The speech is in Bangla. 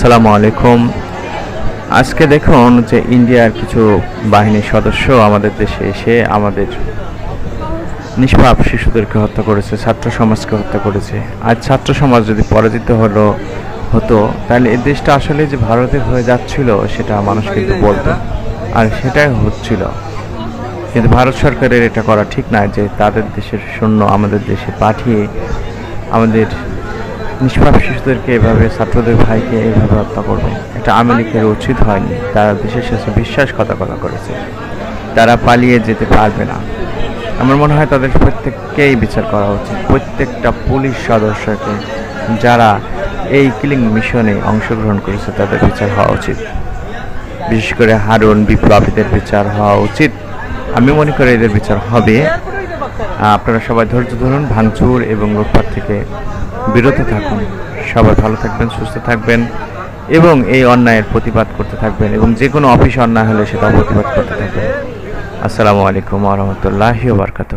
আসসালামু আলাইকুম। আজকে দেখুন যে ইন্ডিয়ার কিছু বাহিনীর সদস্য আমাদের দেশে এসে আমাদের নিষ্পাপ শিশুদেরকে হত্যা করেছে, ছাত্র সমাজকে হত্যা করেছে। আজ ছাত্র সমাজ যদি পরাজিত হতো তাহলে এই দেশটা আসলে যে ভারতের হয়ে যাচ্ছিল সেটা মানুষ কিন্তু বলতো, আর সেটাই হচ্ছিল। কিন্তু ভারত সরকারের এটা করা ঠিক নয় যে তাদের দেশের সৈন্য আমাদের দেশে পাঠিয়ে আমাদের নিষ্পাপ শিশুদেরকে এভাবে, ছাত্রদের ভাইকে এইভাবে হত্যা করবে। এটা আওয়ামী লীগের উচিত হয়নি। তারা দেশের সাথে বিশ্বাসঘাতকতা করেছে, তারা পালিয়ে যেতে পারবে না। আমার মনে হয় তাদের প্রত্যেককেই বিচার করা উচিত, প্রত্যেকটা পুলিশ সদস্যকে যারা এই কিলিং মিশনে অংশগ্রহণ করেছে তাদের বিচার হওয়া উচিত। বিশেষ করে হারুন বিপ্লবীদের বিচার হওয়া উচিত। আমি মনে করি এদের বিচার হবে। আপনারা সবাই ধৈর্য ধরুন, ভাঙচুর এবং লুটপাট থেকে বিরত থাকুন। সবাই ভালো থাকবেন, সুস্থ থাকবেন এবং এই অন্যায়ের প্রতিবাদ করতে থাকবেন, এবং যে কোনো অফিস অন্যায় হলে সেটা প্রতিবাদ করতে থাকবেন। আসসালামু আলাইকুম ওয়া রাহমাতুল্লাহি ওয়া বারাকাতুহু।